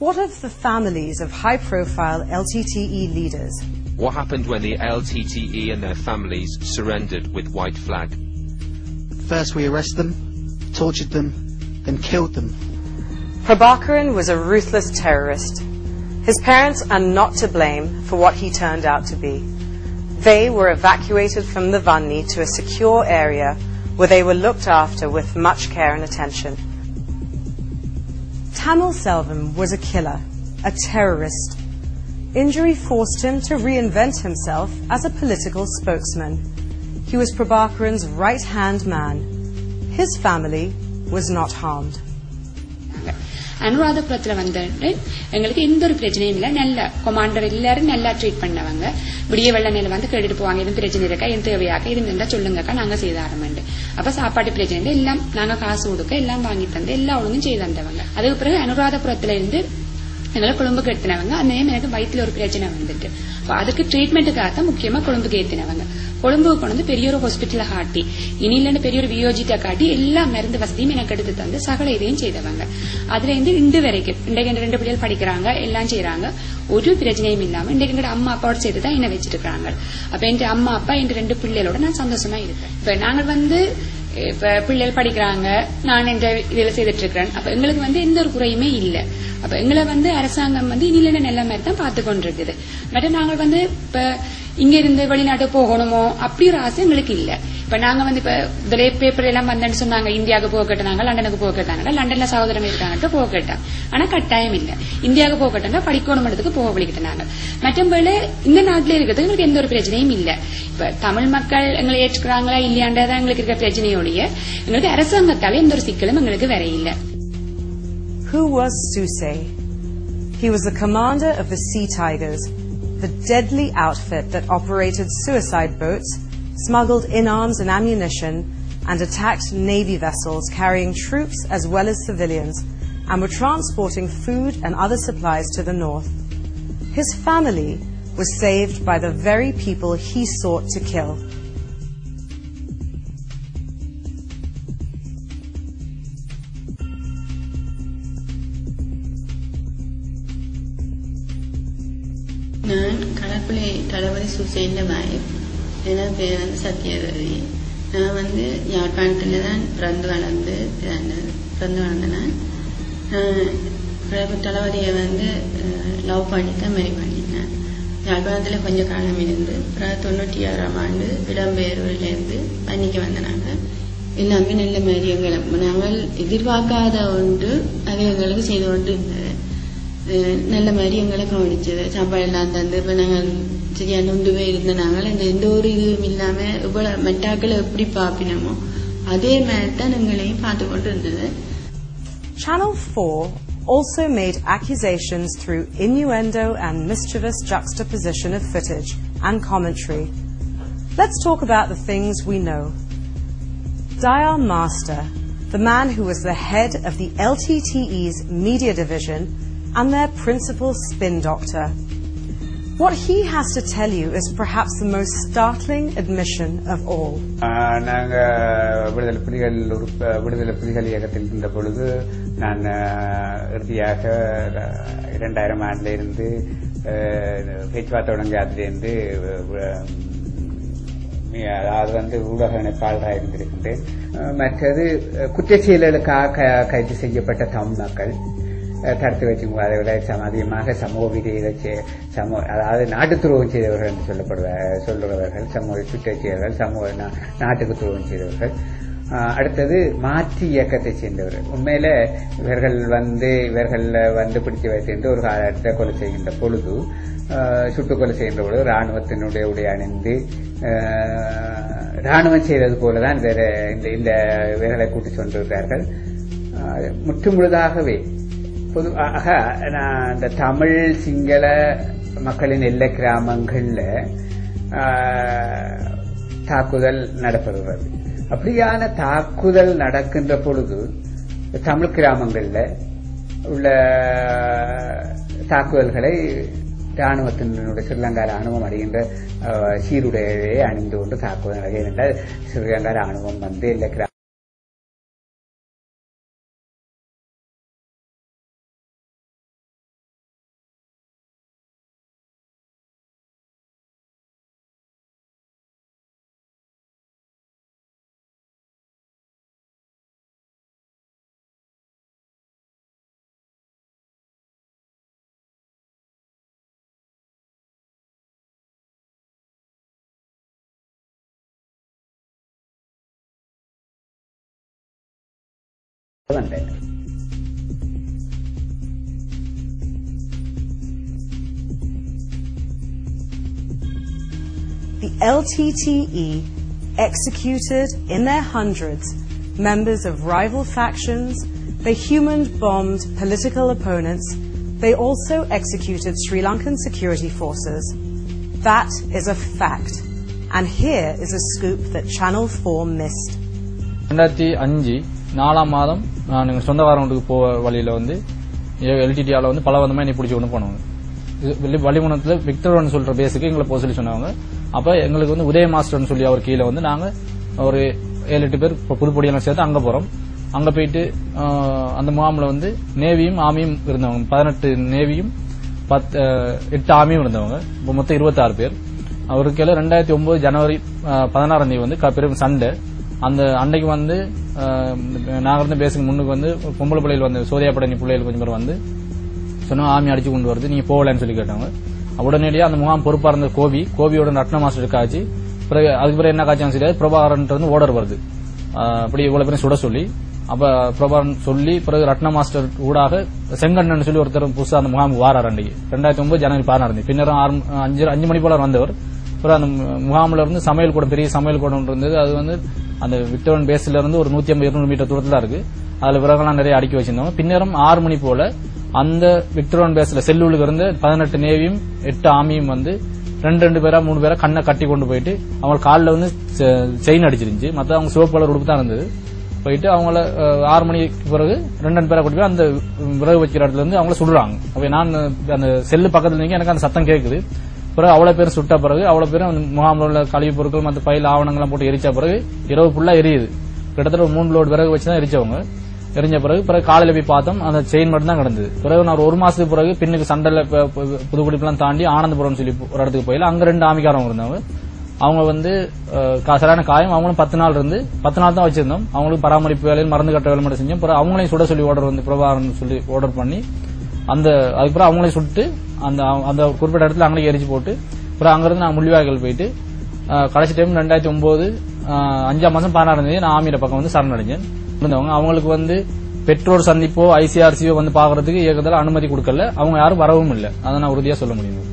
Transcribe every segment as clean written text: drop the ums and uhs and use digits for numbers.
What of the families of high-profile LTTE leaders? What happened when the LTTE and their families surrendered with white flag? First we arrested them, tortured them, then killed them. Prabhakaran was a ruthless terrorist. His parents are not to blame for what he turned out to be. They were evacuated from the Vanni to a secure area where they were looked after with much care and attention. Tamil Selvam was a killer, a terrorist. Injury forced him to reinvent himself as a political spokesman. He was Prabhakaran's right-hand man. His family was not harmed. அனுராதபுரத்துல வந்து எங்களுக்கு எந்த ஒரு பிரச்சனையும் இல்ல. நல்ல commander எல்லாரும் நல்லா treat பண்ணவங்க. விடிய வெள்ள நேரம் வந்து கேட்டுட்டு போவாங்க. எதுவும் பிரச்சனை இருக்கா, எது தேவையாக்கா, இது இருந்தா சொல்லுங்கக்கா, நாங்க செய்து ஆரம்பிண்டு. அப்ப சாப்பாட்டு பிரச்சனை எல்லாம் நாங்க காசு கொடுக்க எல்லாம் வாங்கி தந்து எல்லா ஒழுங்கும் செய்து தந்தவங்க. அதுக்கு பிறகு அனுராதபுரத்துல இருந்து எங்களை கொழும்புக்கு எடுத்தினவங்க. அந்த நேரம் எனக்கு வயிற்றுல ஒரு பிரச்சனை வந்துட்டு அதுக்கு ட்ரீட்மெண்ட்டுக்காக தான் முக்கியமா கொழும்புக்கு ஏத்தினவங்க. கொழும்புக்கு கொண்டு வந்து பெரிய ஒரு ஹாஸ்பிட்டல காட்டி இனில பெரிய ஒரு வியோஜிட்ட காட்டி எல்லா மருந்து வசதியும் எனக்கு எடுத்து தந்து சகல இதையும் செய்தவங்க. அதுல இருந்து இன்று வரைக்கும் இன்றைக்கு 2 பிள்ளைகள் படிக்கிறாங்க, எல்லாம் செய்யறாங்க. ஒரு பிரச்சனையும் இல்லாம இன்றைக்கு எங்க அம்மா அப்பாவோட சேர்த்து தான் என்ன வச்சிட்டு இருக்காங்க. அப்ப என் அம்மா அப்பா என் 2 பிள்ளைகளோட நான் சந்தோஷமா இருக்கேன். இப்ப நாங்க வந்து இப்ப பிள்ளைகள் படிக்கிறாங்க, நான் இந்த இதுல செய்துட்டு இருக்கிறேன். அப்ப எங்களுக்கு வந்து எந்த ஒரு குறையுமே இல்ல. அப்ப எங்களை வந்து அரசாங்கம் வந்து இனில நல்ல மாதிரி தான் பார்த்து கொண்டிருக்குது. பட் நாங்க வந்து இப்ப இங்க இருந்து வெளிநாட்டு போகணுமோ அப்படி ஒரு ஆசை எங்களுக்கு இல்ல. இப்ப நாங்க வந்து இப்ப இதுல பேப்பர் எல்லாம் வந்தேன்னு சொன்னாங்க, இந்தியாவுக்கு போக கேட்டாங்க, லண்டனுக்கு போக கேட்டாங்க. லண்டன்ல சகோதரம் இருக்காங்க போக கேட்டாங்க. ஆனா கட்டாயம் இல்ல. இந்தியாவுக்கு போக கேட்டாங்க, படிக்கணும் போக வலிக்கிட்டாங்க. மற்றபடி இந்த நாட்டில இருக்கிறது எங்களுக்கு எந்த ஒரு பிரச்சனையும் இல்ல. இப்ப தமிழ் மக்கள் எங்களை ஏற்றுக்கிறாங்களா இல்லையாண்டதான் எங்களுக்கு இருக்கிற பிரச்சனையோடைய எங்களுக்கு அரசாங்கத்தால எந்த ஒரு சிக்கலும் எங்களுக்கு வர இல்ல. Who was Susay? He was the commander of the Sea Tigers, the deadly outfit that operated suicide boats, smuggled in arms and ammunition, and attacked Navy vessels carrying troops as well as civilians, and were transporting food and other supplies to the north. His family was saved by the very people he sought to kill. நான் கடற்கொலை தளபதி சுசேந்த மாய். என் பேர் வந்து சத்யதேவி. நான் வந்து யாழ்ப்பாணத்தில் தான் பிறந்து வளர்ந்தேன். தளபதியை வந்து லவ் பண்ணித்தான் மேரி பண்ணிட்டேன். யாழ்ப்பாணத்தில் கொஞ்சம் காலம் இருந்து 96ஆம் ஆண்டு இடம்பெயர்விலிருந்து பன்னிக்கு வந்தனாங்க. எல்லாமே நல்ல மாதிரி நாங்கள் எதிர்பார்க்காத ஒன்று அது எங்களுக்கு செய்து கொண்டு இருந்தது. நல்ல மாதிரி எங்களை கவனிச்சது, சாப்பாடு எல்லாம் தந்து இப்ப நாங்கள் சரியா நொண்டுவே இருந்த நாங்கள் எந்த ஒரு இதுவும் இல்லாம இவ்வளவு மெட்டாக்களை எப்படி பாப்பினமோ அதே மாதிரி தான் எங்களையும் பார்த்து கொண்டு இருந்தது. Channel 4 also made accusations through innuendo and mischievous juxtaposition of footage and commentary. Let's talk about the things we know. Dayal Master, the man who was the head of the LTTE's media division and their principal spin doctor. What he has to tell you is perhaps the most startling admission of all. நாங்க விடுதலை புலிகள் இயக்கத்தில் இருந்த பொழுது நான் இறுதியாக 2000 ஆண்டுல இருந்து பேச்சுவார்த்தை தொடங்கியதிலிருந்து அதாவது வந்து ஊடக இணைப்பாளராக இருந்திருக்கின்றேன். மற்றது குற்றச்செயல்களுக்காக கைது செய்யப்பட்ட தமிழ் மக்கள் தடுத்து வச்சுங்க, அதை விட அதிகமாக சமூக விதிகளை அதாவது நாட்டு துரோகம் செய்தவர்கள் என்று சொல்லுறவர்கள், சமூக சுற்றச்செயல்கள், நாட்டுக்கு துரோகம் செய்தவர்கள். அடுத்தது மாற்று இயக்கத்தை சேர்ந்தவர்கள். உண்மையில இவர்கள் வந்து பிடித்து வைத்து ஒரு காலத்தை கொலை செய்கின்ற பொழுது, சுட்டுக் கொலை செய்கின்ற பொழுது ராணுவத்தினுடைய உடை அணிந்து ராணுவம் செய்தது போலதான் இந்த இவர்களை கூட்டி சென்றிருக்கிறார்கள். முற்றுமுழுதாகவே பொதுவாக இந்த தமிழ் சிங்கள மக்களின் எல்லை கிராமங்கள்ல தாக்குதல் நடைபெறுகிறது. அப்படியான தாக்குதல் நடக்கின்ற பொழுது தமிழ் கிராமங்கள்ல உள்ள தாக்குதல்களை ராணுவத்தினுடைய ஸ்ரீலங்கா ராணுவம் அடைகின்ற சீருடையை அணிந்து கொண்டு தாக்குதல் நடக்கிறது. ஸ்ரீலங்கா ராணுவம் வந்து எல்லை வந்தேன். The LTTE executed in their hundreds members of rival factions. They human-bombed political opponents. They also executed Sri Lankan security forces. That is a fact. And here is a scoop that Channel 4 missed. 2005 4ஆம் மாதம் நான் எங்க சொந்தக்காரங்களுக்கு போற வழியில வந்து LTTஆல வந்து பல வந்தமா என்னை பிடிச்சு கொண்டு போனாங்க. வழிமுனத்துல விக்டர்னு சொல்ற பேஸுக்கு எங்களை போக சொல்லி சொன்னாங்க. அப்ப எங்களுக்கு வந்து உதய மாஸ்டர்னு சொல்லி அவர் கீழே வந்து நாங்க ஒரு 7-8 பேர் புதுப்படியெல்லாம் சேர்த்து அங்க போறோம். அங்க போயிட்டு அந்த முகாம்ல வந்து நேவியும் ஆர்மியும் இருந்தவங்க 18 நேவியும் 8 ஆர்மியும் இருந்தவங்க. மொத்தம் 26 பேர். அவருக்கு 2009 ஜனவரி 16ஆம் தேதி வந்து பெரும் சண்டை. அந்த அன்னைக்கு வந்து நாங்க இருந்த பேசுக்கு முன்னுக்கு வந்து பொம்பளை பிள்ளைகள் வந்து சோதியாப்படனி பிள்ளைகள் கொஞ்சம் பேர் வந்து சொன்னா ஆர்மி அடிச்சு கொண்டு வருது, நீங்க போகலன்னு சொல்லி கேட்டாங்க. உடனடியாக அந்த முகாம் பொறுப்பா இருந்த கோபியோட ரத்ன மாஸ்டர் காட்சி. அதுக்கு பிறகு என்ன காட்சி தெரியாது, பிரபாகரன் வந்து ஓர்டர் வருது அப்படி இவ்வளவு பேரும் சுட சொல்லி. அப்ப பிரபாகரன் சொல்லி பிறகு ரத்ன மாஸ்டர் ஊடாக செங்கண்ணன் சொல்லி ஒருத்தர் புதுசா அந்த முகாம் வாரார். அன்றைக்கு 2009 ஜனவரி 16 பின்னர் 5 மணி போல வந்தவர். பிறகு அந்த முகாமில் இருந்து சமையல் கூடம், பெரிய சமையல் கூடம் இருந்தது. அது வந்து அந்த விக்டோரியன் பேஸ்ல இருந்து ஒரு 150-200 மீட்டர் தூரத்துல தான் இருக்கு. அதுல விறகுலாம் நிறைய அடுக்கி வச்சிருந்தோம். பின்னரும் 6 மணி போல அந்த விக்டோரியன் பேஸ்ல செல்லூருக்கு இருந்து 18 நேவியும் 8 ஆர்மியும் வந்து 2 பேரா 3 பேரா கண்ணை கட்டி கொண்டு போயிட்டு அவங்க காலில் வந்து செயின் அடிச்சிருந்துச்சு. மற்ற அவங்க சிவப்பு கலர் உடுப்பு தான் இருந்தது. போயிட்டு அவங்கள 6 மணிக்கு பிறகு 2 பேரா கூட்டி போய் அந்த விறகு வைக்கிற இடத்துல இருந்து அவங்கள சுடுறாங்க. அப்ப நான் அந்த செல்லு பக்கத்துல நீங்க எனக்கு அந்த சத்தம் கேட்குது. பிறகு அவ்வளவு பேரும் சுட்ட பிறகு அவ்வளவு பேரும் முகாமில் உள்ள கழிவு பொருட்கள் மற்ற பயில் ஆவணங்கள்லாம் போட்டு எரிச்ச பிறகு இரவு ஃபுல்லா எரியுது. கிட்டத்தட்ட 3 லோடு விறகு வச்சுதான் எரிச்சவங்க. எரிஞ்ச பிறகு காலையில போய் பார்த்தோம், அந்த செயின் மட்டும் தான் கிடந்தது. பிறகு நான் ஒரு மாசத்துக்கு பிறகு பின்னுக்கு சண்டையில புதுக்குடிப்பெல்லாம் தாண்டி ஆனந்தபுரம் சொல்லி ஒரு இடத்துக்கு போயில அங்க 2 ஆமிக்காரவங்க இருந்தாங்க. அவங்க வந்து சரியான காயம். அவங்களும் 10 நாள் இருந்து 10 நாள் தான் வச்சிருந்தோம். அவங்களுக்கு பராமரிப்பு வேலையில் மருந்து கட்ட வேலை மட்டும் செஞ்சோம். பிறகு அவங்களையும் சுட சொல்லி ஆர்டர் வந்து பிரபாகரன் சொல்லி ஆர்டர் பண்ணி அதுக்கப்புறம் அவங்களையும் சுட்டு அந்த குறிப்பிட்ட இடத்துல அவங்களே எரிச்சு போட்டு அப்புறம் அங்கிருந்து நான் முள்ளிவாய்கள் போயிட்டு கடைசி டைம் 2009 5ஆம் மாசம் 16ஆம் தேதி நான் ஆமியில பக்கம் வந்து சரணடைஞ்சேன். இருந்தவங்க அவங்களுக்கு வந்து பெற்றோர் சந்திப்போ ICRCயோ வந்து பாக்குறதுக்கு இயக்கத்தில் அனுமதி கொடுக்கல. அவங்க யாரும் வரவும் இல்லை. அதை நான் உறுதியா சொல்ல முடியும்.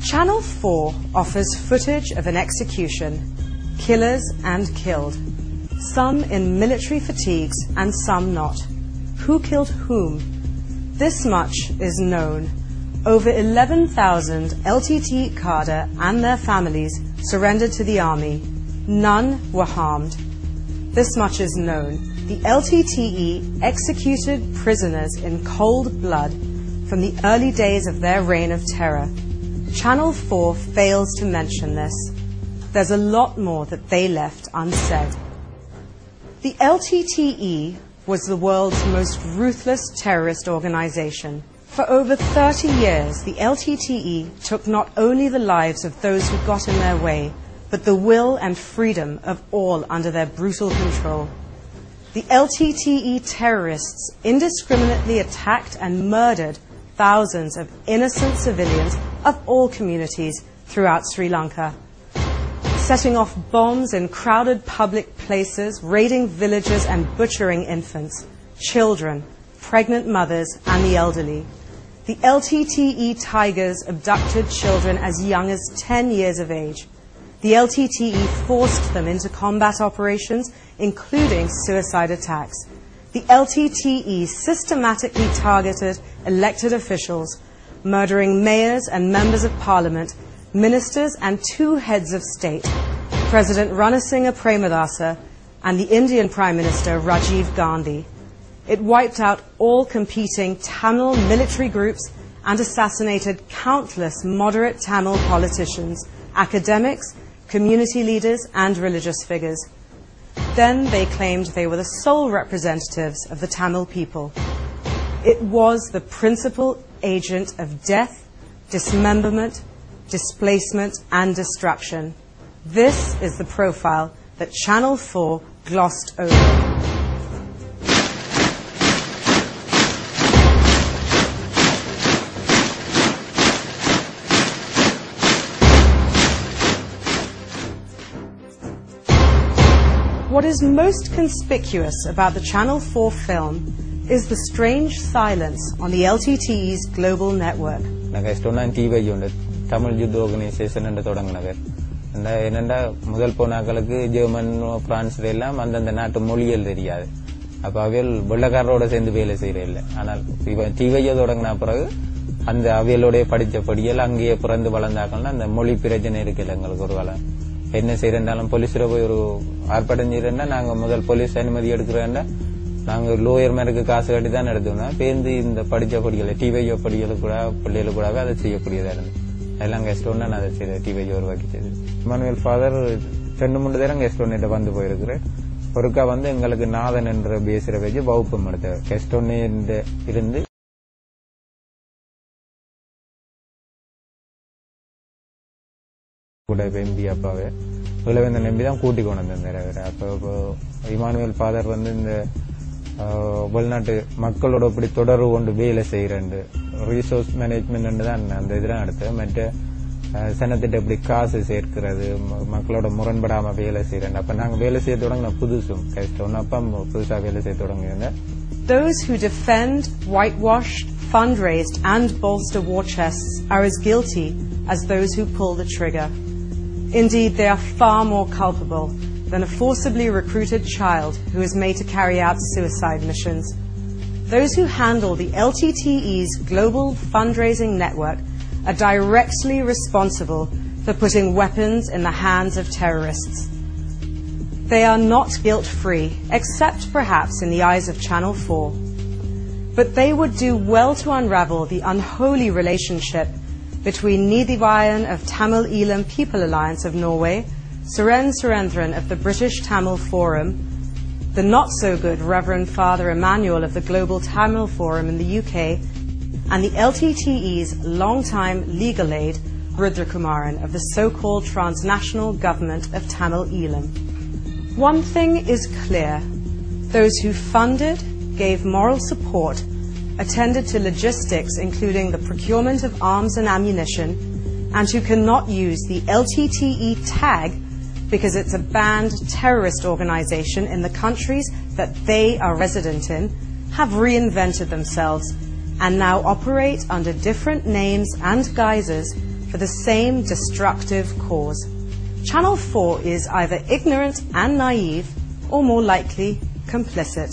Channel 4 offers footage of an execution, killers and killed, some in military fatigues and some not. Who killed whom? This much is known. Over 11,000 LTTE cadre and their families surrendered to the army. None were harmed. This much is known. The LTTE executed prisoners in cold blood from the early days of their reign of terror. Channel 4 fails to mention this. There's a lot more that they left unsaid. The LTTE was the world's most ruthless terrorist organization. For over 30 years, the LTTE took not only the lives of those who got in their way, but the will and freedom of all under their brutal control. The LTTE terrorists indiscriminately attacked and murdered thousands of innocent civilians of all communities throughout Sri Lanka, setting off bombs in crowded public places, raiding villages and butchering infants, children, pregnant mothers and the elderly. The LTTE Tigers abducted children as young as 10 years of age. The LTTE forced them into combat operations, including suicide attacks. The LTTE systematically targeted elected officials, murdering mayors and members of parliament, ministers and 2 heads of state, President Ranasinghe Premadasa and the Indian Prime Minister Rajiv Gandhi. It wiped out all competing Tamil military groups and assassinated countless moderate Tamil politicians, academics, community leaders and religious figures. Then they claimed they were the sole representatives of the Tamil people. It was the principal agent of death, dismemberment, displacement and destruction. This is the profile that Channel 4 glossed over. what is most conspicuous about the Channel 4 film is the strange silence on the LTTE's global network. நாங்கள் ஸ்டோனான் TV உண்டு தமிழ் யுத் organisation என்று தொடங்கினவர். என்னென்னா முதல் போனாக்களுக்கு German பிரான்ஸ்ல எல்லாம் அந்தந்த நாட்டு மொழிகள் தெரியாது. அப்ப அவையல் வெள்ளக்காரரோட சேர்ந்து வேலை செய்யறதில்லை. ஆனால் டிவியை தொடங்கின பிறகு அந்த அவையலோடைய படித்த படியல் அங்கேயே பிறந்து வளர்ந்தாக்கள்னா அந்த மொழி பிரச்சனை இருக்குல்ல எங்களுக்கு ஒரு காலம் என்ன செய்யறாலும் போலீஸ்ல போய் ஒரு ஆர்ப்பாட்டம் செய்யறா நாங்க முதல் போலீஸ் அனுமதி எடுக்கிறேன்னா நாங்க லோயர் மேருக்கு காசு கட்டி தான் எடுத்தோம்னா பேருந்து இந்த படிச்ச படிகளை டிவையோ படிகளுக்கு கூட பிள்ளைகளுக்கு கூடவே அதை செய்யக்கூடியதா இருந்து அதெல்லாம் கெஸ்ட் ஒன்னு நான் அதை செய்தேன் டிவையோ உருவாக்கிச்சது. இமானுவேல் ஃபாதர் 2-3 தரம் கெஸ்ட் ஒன்னிட்ட வந்து போயிருக்கிறேன். ஒருக்கா வந்து எங்களுக்கு நாதன் என்ற பேசுற வச்சு வகுப்பு எடுத்த கெஸ்ட் ஒன்னு இருந்து கூட எம்பி அப்பாவே இளவேந்தன் எம்பி தான் கூட்டி கொண்டு வந்தார். அப்போ இமானுவேல் ஃபாதர் வந்து இந்த வெளிநாட்டு மக்களோட இப்படி தொடர்பு கொண்டு வேலை செய்யறேன் ரிசோர்ஸ் மேனேஜ்மெண்ட் தான் அந்த இதெல்லாம் எடுத்து மற்ற சனத்திட்ட எப்படி காசு சேர்க்கிறது மக்களோட முரண்படாம வேலை செய்யறேன். அப்ப நாங்க வேலை செய்ய தொடங்கின புதுசும் கஷ்டம் அப்பா புதுசா வேலை செய்ய தொடங்கியிருந்தேன். Those who defend, whitewash, fundraised and bolster war chests are as guilty as those who pull the trigger. Indeed, they are far more culpable than a forcibly recruited child who is made to carry out suicide missions. Those who handle the LTTE's global fundraising network are directly responsible for putting weapons in the hands of terrorists. They are not guilt-free, except perhaps in the eyes of Channel 4. But they would do well to unravel the unholy relationship between Nidhivayan of Tamil Elam People Alliance of Norway, Suren Surendran of the British Tamil Forum, the not-so-good Reverend Father Emmanuel of the Global Tamil Forum in the UK, and the LTTE's long-time legal aid, Rudrakumaran of the so-called transnational government of Tamil Elam. One thing is clear. Those who funded, gave moral support, attended to logistics including the procurement of arms and ammunition, and who cannot use the LTTE tag because it's a banned terrorist organization in the countries that they are resident in, have reinvented themselves and now operate under different names and guises for the same destructive cause. Channel 4 is either ignorant and naive or more likely complicit.